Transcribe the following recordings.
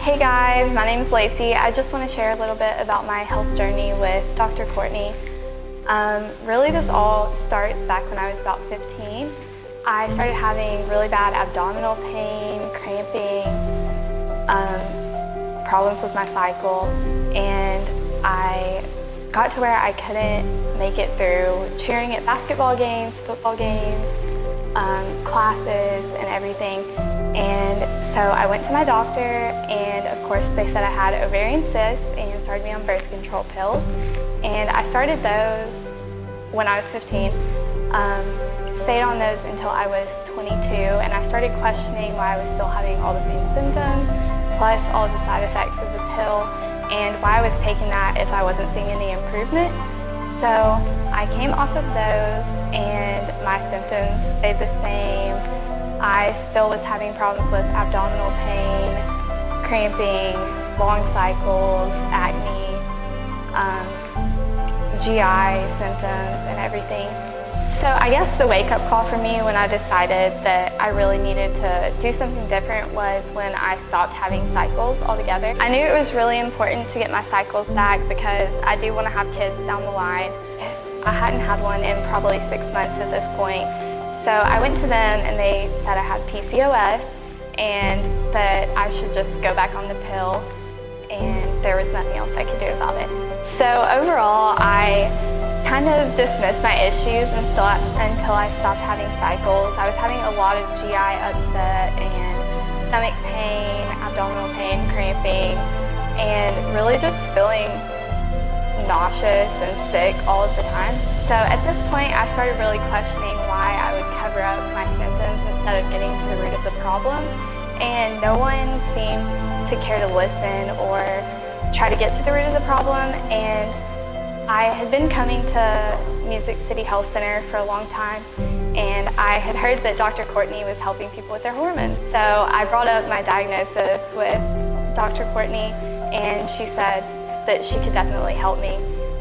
Hey guys, my name is Lacey. I just want to share a little bit about my health journey with Dr. Courtney. Really this all starts back when I was about 15. I started having really bad abdominal pain, cramping, problems with my cycle, and I got to where I couldn't make it through cheering at basketball games, football games, classes and everything. And so I went to my doctor, and of course they said I had ovarian cysts and started me on birth control pills. And I started those when I was 15, stayed on those until I was 22, and I started questioning why I was still having all the same symptoms, plus all the side effects of the pill, and why I was taking that if I wasn't seeing any improvement. So I came off of those and my symptoms stayed the same. I still was having problems with abdominal pain, cramping, long cycles, acne, GI symptoms and everything. So I guess the wake-up call for me when I decided that I really needed to do something different was when I stopped having cycles altogether. I knew it was really important to get my cycles back because I do want to have kids down the line. I hadn't had one in probably 6 months at this point. So I went to them and they said I had PCOS and that I should just go back on the pill, and there was nothing else I could do about it. So overall, I kind of dismissed my issues until I stopped having cycles. I was having a lot of GI upset and stomach pain, abdominal pain, cramping, and really just feeling nauseous and sick all of the time. So at this point, I started really questioning why I would cover up my symptoms instead of getting to the root of the problem. And no one seemed to care to listen or try to get to the root of the problem. And I had been coming to Music City Health Center for a long time, and I had heard that Dr. Courtney was helping people with their hormones. So I brought up my diagnosis with Dr. Courtney, and she said that she could definitely help me.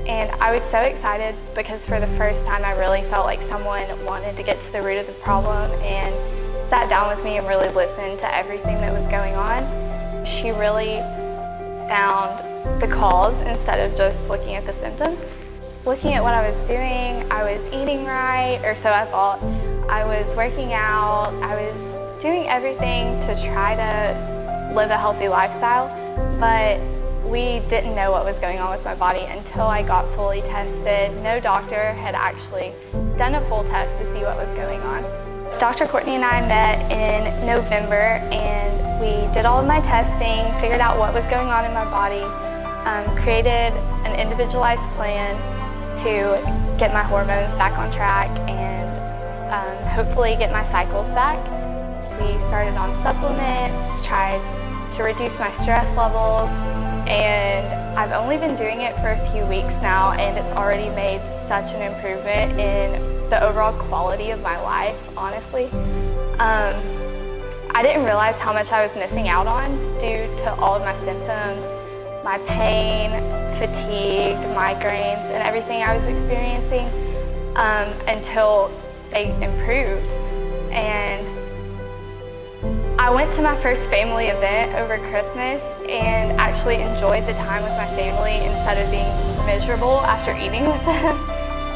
And I was so excited because for the first time I really felt like someone wanted to get to the root of the problem and sat down with me and really listened to everything that was going on. She really found the cause instead of just looking at the symptoms. Looking at what I was doing, I was eating right, or so I thought. I was working out, I was doing everything to try to live a healthy lifestyle, but we didn't know what was going on with my body until I got fully tested. No doctor had actually done a full test to see what was going on. Dr. Courtney and I met in November, and we did all of my testing, figured out what was going on in my body, created an individualized plan to get my hormones back on track and hopefully get my cycles back. We started on supplements, tried to reduce my stress levels, and I've only been doing it for a few weeks now, and it's already made such an improvement in the overall quality of my life, honestly. I didn't realize how much I was missing out on due to all of my symptoms, my pain, fatigue, migraines, and everything I was experiencing until they improved. And I went to my first family event over Christmas and actually enjoyed the time with my family instead of being miserable after eating with them.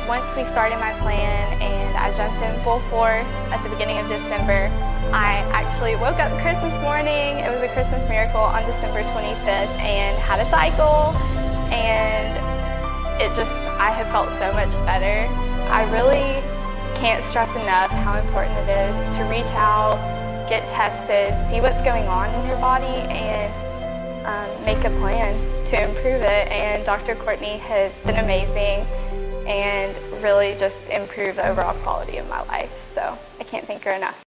Once we started my plan and I jumped in full force at the beginning of December, I actually woke up Christmas morning. It was a Christmas miracle on December 25th and had a cycle, and I have felt so much better. I really can't stress enough how important it is to reach out, get tested, see what's going on in your body, and make a plan to improve it. And Dr. Courtney has been amazing and really just improved the overall quality of my life. So I can't thank her enough.